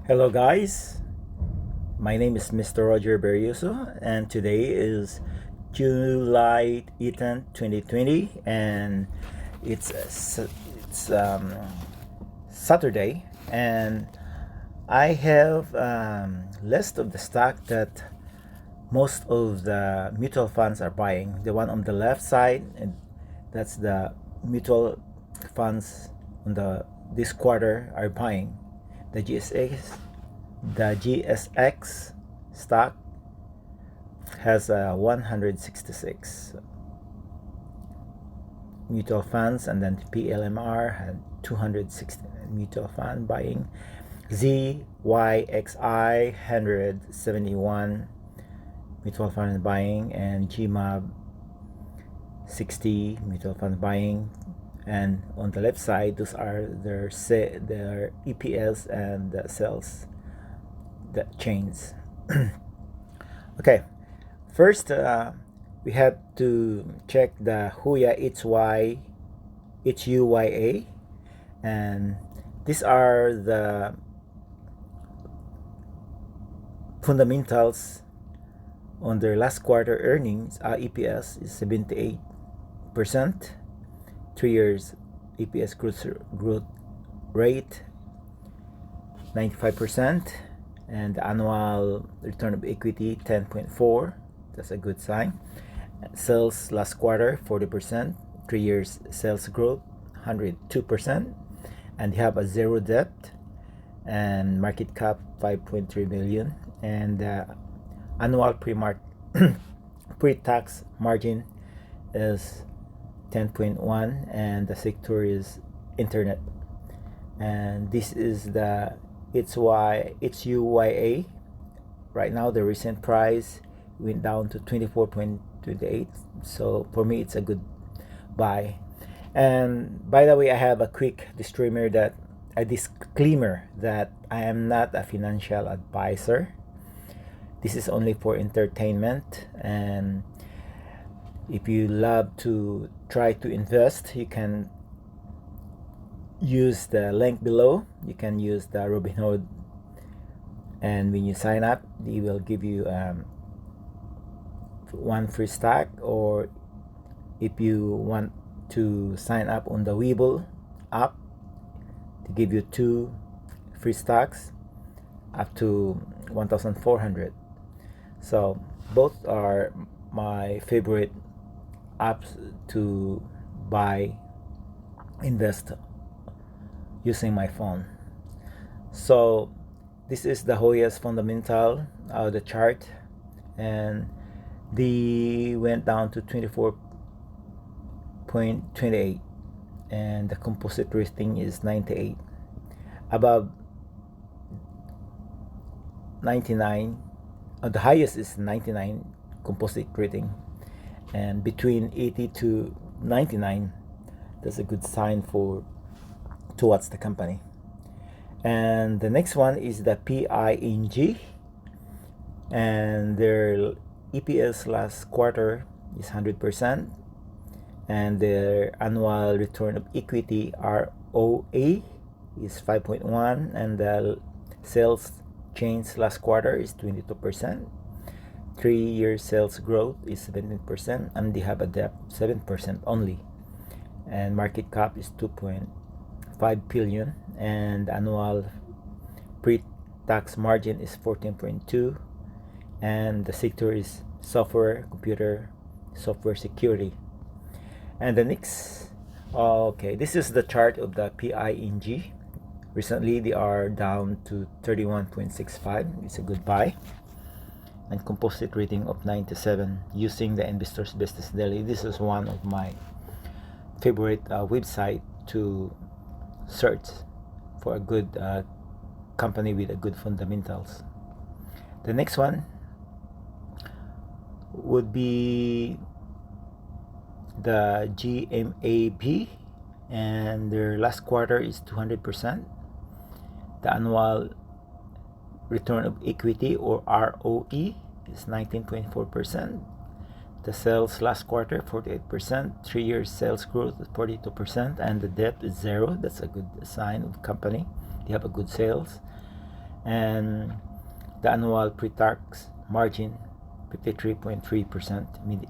Hello guys, my name is Mr. Roger Berrioso and today is July 18th, 2020 and it's Saturday and I have list of the stock that most of the mutual funds are buying. The one on the left side, and that's the mutual funds on the this quarter are buying. The GSX stock has 166 mutual funds, and then PLMR had 260 mutual fund buying. ZYXI 171 mutual fund buying, and GMAB 60 mutual fund buying. And on the left side, those are their EPS and the sales that chains. Okay, first we have to check the HUYA, and these are the fundamentals on their last quarter earnings. EPS is 78%, 3 years EPS growth rate 95%, and the annual return of equity 10.4. That's a good sign. Sales last quarter 40%, 3 years sales growth 102%, and they have a zero debt and market cap 5.3 million, and annual pre-tax margin is 10.1, and the sector is internet. And this is the HUYA. Right now the recent price went down to 24.28, so for me it's a good buy. And by the way, I have a quick disclaimer that I am not a financial advisor. This is only for entertainment, and if you love to try to invest, you can use the link below. You can use the Robinhood, and when you sign up, they will give you one free stock, or if you want to sign up on the Webull app, to give you 2 free stocks up to 1,400. So both are my favorite apps to invest using my phone. So this is the Hoya's fundamental the chart, and they went down to 24.28, and the composite rating is 98. Above 99, the highest is 99 composite rating, and between 80 to 99, that's a good sign towards the company. And the next one is the PING, and their EPS last quarter is 100%, and their annual return of equity ROA is 5.1, and the sales change last quarter is 22%. 3-year sales growth is 17%, and they have a debt 7% only, and market cap is 2.5 billion, and annual pre-tax margin is 14.2, and the sector is computer software security. And the next, this is the chart of the PING. Recently they are down to 31.65. It's a good buy. And composite rating of 97 using the Investors Business Daily. This is one of my favorite website to search for a good company with a good fundamentals. The next one would be the GMAB, and their last quarter is 200%. The annual return of equity, or ROE, is 19.4%. The sales last quarter 48%, 3-year sales growth is 42%, and the debt is 0. That's a good sign of company. They have a good sales. and the annual pre-tax margin 53.3%,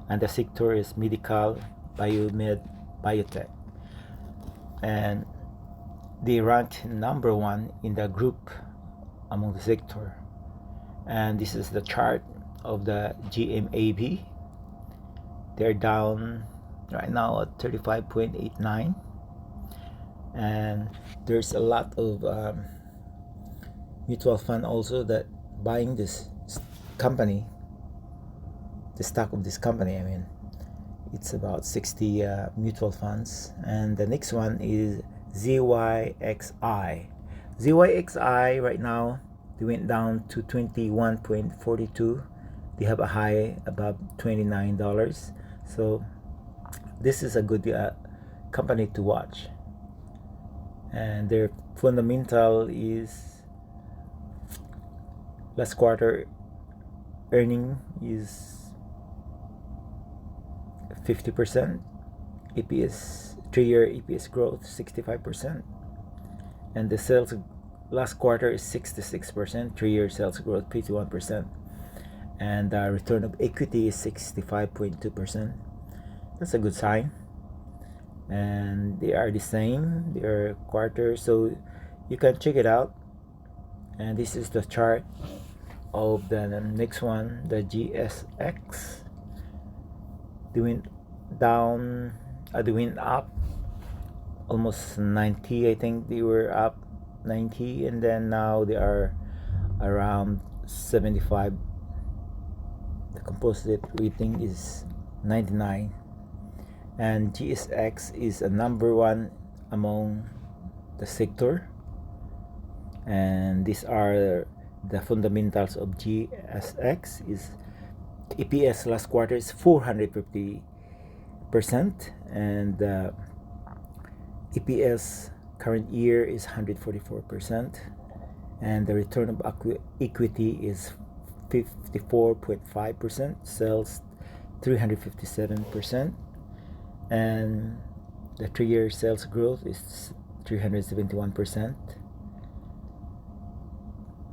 and the sector is medical, biomed, biotech, and they ranked number one in the group among the sector. And this is the chart of the GMAB. They're down right now at 35.89, and there's a lot of mutual fund also that buying this company, the stock of this company. I mean, it's about 60 mutual funds. And the next one is ZYXI. ZYXI right now, they went down to 21.42. They have a high above $29. So this is a good company to watch. And their fundamental is last quarter earning is 50%, EPS 3-year EPS growth 65%, and the sales last quarter is 66%, 3-year sales growth 51%, and the return of equity is 65.2%. That's a good sign. And they are the same, their quarter, so you can check it out. And this is the chart of the next one, the GSX. They went down, they went up almost 90. I think they were up 90, and then now they are around 75. The composite rating is 99, and GSX is a number one among the sector. And these are the fundamentals of GSX. Is EPS last quarter is 450%, and EPS current year is 144%, and the return of equity is 54.5%, sales 357%, and the 3-year sales growth is 371%,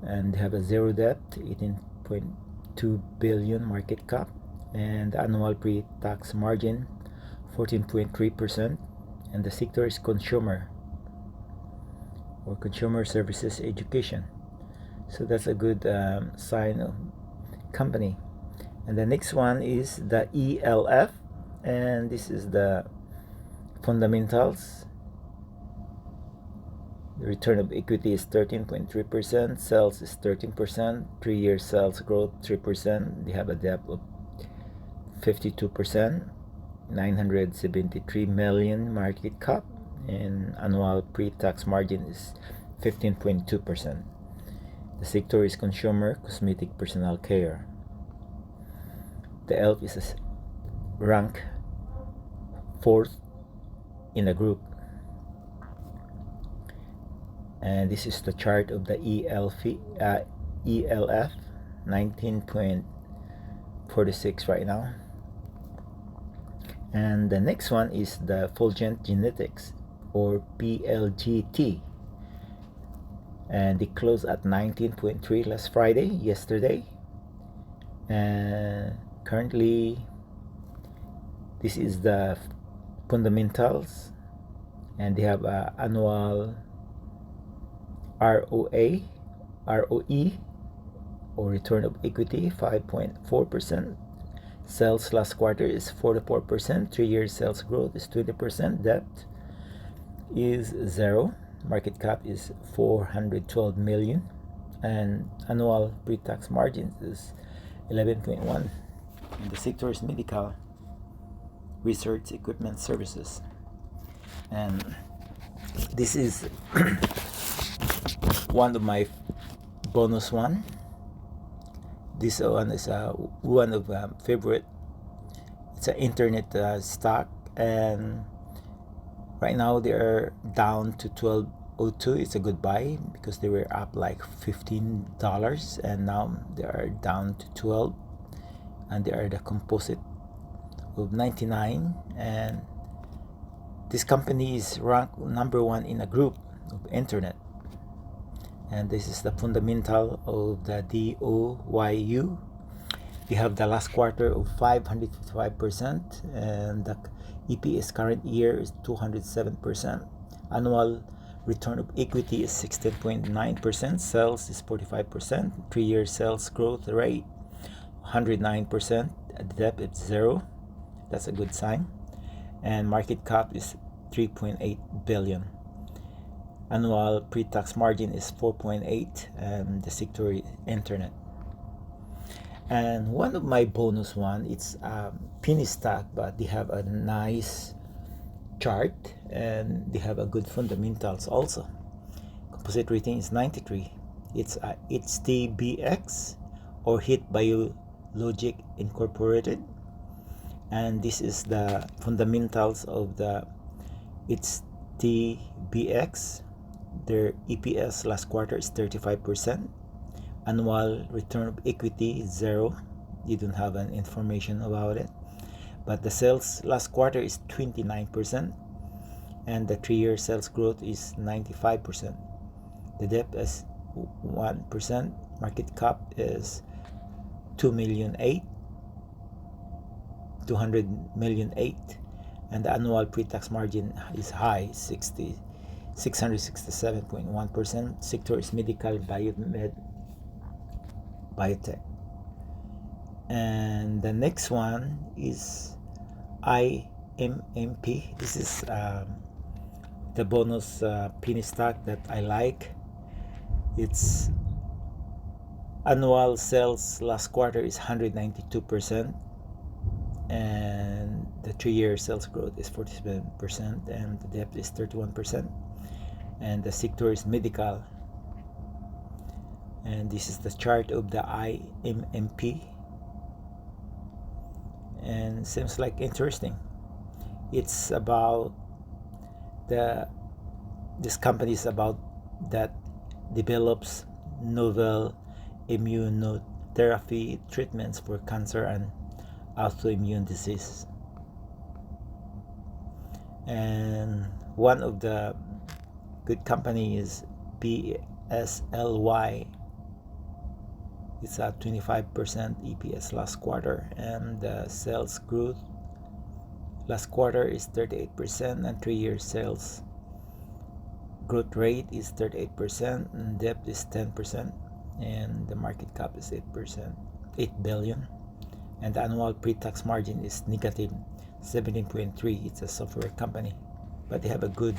and they have a zero debt, 18.2 billion market cap, and the annual pre-tax margin 14.3%, and the sector is consumer or consumer services education. So that's a good sign of company. And the next one is the ELF, and this is the fundamentals. The return of equity is 13.3%, sales is 13%, 3-year sales growth 3%. They have a debt of 52%, 973 million market cap, and annual pre-tax margin is 15.2%. The sector is consumer, cosmetic, personal care. The ELF is ranked 4th in the group. And this is the chart of the ELF 19.46 right now. And the next one is the Fulgent Genetics, or PLGT, and they closed at 19.3 last Friday, yesterday. And currently this is the fundamentals, and they have a annual ROE, or return of equity 5.4%. Sales last quarter is 44%, 3-year sales growth is 20%, debt is 0, market cap is 412 million, and annual pre-tax margin is 11.1. And the sector is medical, research, equipment, services. And this is one of my bonus one. This one is one of favorite. It's an internet stock, and right now they are down to 12.02. It's a good buy because they were up like $15, and now they are down to 12, and they are the composite of 99. And this company is ranked number one in a group of internet. And this is the fundamental of the DOYU. We have the last quarter of 555%, and the EPS current year is 207%. Annual return of equity is 16.9%. Sales is 45%. 3-year sales growth rate 109%. Debt is 0. That's a good sign. And market cap is 3.8 billion. Annual pre-tax margin is 4.8, and the sector is internet. And one of my bonus one, it's Penney stock, but they have a nice chart and they have a good fundamentals also. Composite rating is 93. It's TBX or Hit Biologic Incorporated, and this is the fundamentals of the TBX. Their EPS last quarter is 35%. Annual return of equity is 0. You don't have an information about it. But the sales last quarter is 29%, and the 3-year sales growth is 95%. The debt is 1%. Market cap is 200 million 8, and the annual pre-tax margin is high, 667.1%. Sector is medical, biotech. And the next one is IMMP. This is the bonus penny stock that I like. Its annual sales last quarter is 192%, and the 3-year sales growth is 47%, and the debt is 31%, and the sector is medical. And this is the chart of the IMMP, and seems like interesting. It's about this company is about that develops novel immunotherapy treatments for cancer and autoimmune diseases. And one of the good company is BSLY. It's at 25% EPS last quarter, and the sales growth last quarter is 38%, and 3-year sales growth rate is 38%, and debt is 10%, and the market cap is 8 billion, and the annual pre-tax margin is negative 17.3. It's a software company, but they have a good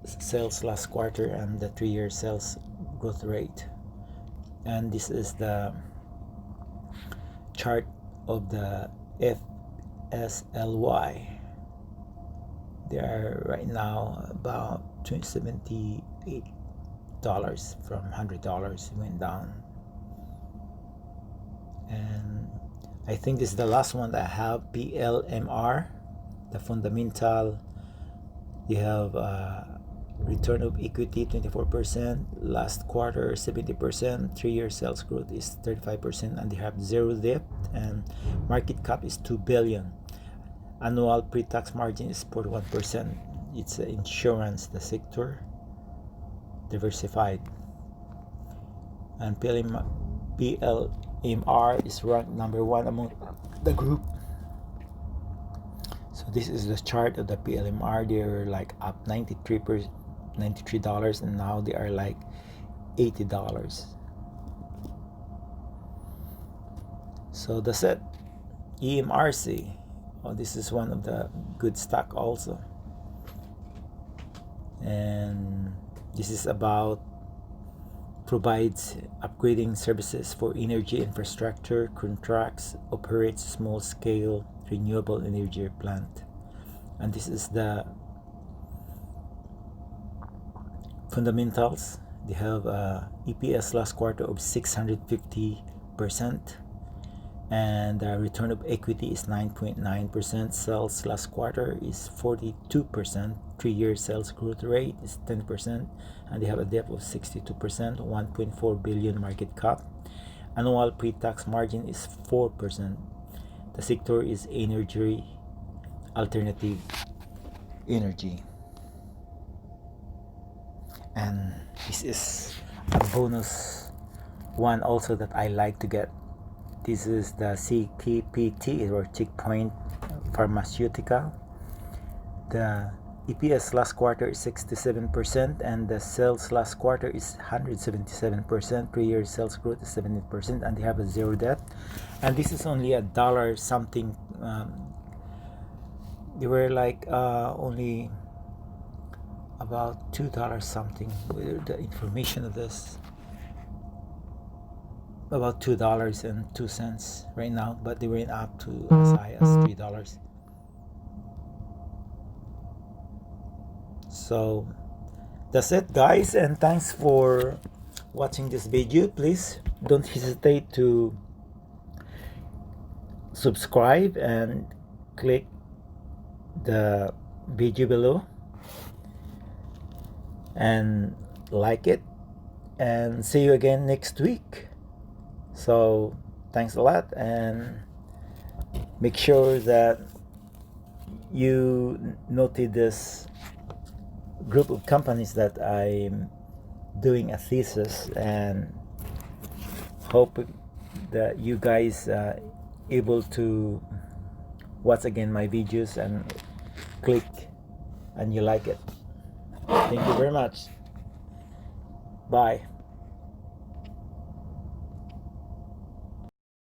sales last quarter and the 3-year sales growth rate. And this is the chart of the FSLY. They are right now about $78 from $100. Went down, and I think this is the last one that I have. PLMR, the fundamental. You have return of equity 24%, last quarter 70%, 3-year sales growth is 35%, and they have 0 debt, and market cap is 2 billion. Annual pre-tax margin is 41%. It's insurance, the sector, diversified. And PLMR is ranked number 1 among the group. So this is the chart of the PLMR. They're like up $93, and now they are like $80. So that's it. EMRC. Oh, this is one of the good stock also, and this is about provides upgrading services for energy infrastructure, contracts, operates small scale renewable energy plant. And this is the fundamentals. They have EPS last quarter of 650%, and the return of equity is 9.9%. Sales last quarter is 42%. 3-year sales growth rate is 10%, and they have a debt of 62%, 1.4 billion market cap. Annual pre-tax margin is 4%. The sector is energy, alternative energy. And This is a bonus one also that I like to get. This is the CKPT, or Checkpoint Pharmaceutical. The EPS last quarter is 67%, and the sales last quarter is 177%. 3-year sales growth is 70%, and they have a zero debt. And this is only a dollar something. They were like only about $2 something with the information of this. About $2.02 right now, but they went up to as high as $3. So that's it, guys, and thanks for watching this video. Please don't hesitate to subscribe and click the video below and like it, and see you again next week. So thanks a lot, and make sure that you noted this group of companies that I'm doing a thesis, and hope that you guys able to watch again my videos and click and you like it. Thank you very much. Bye.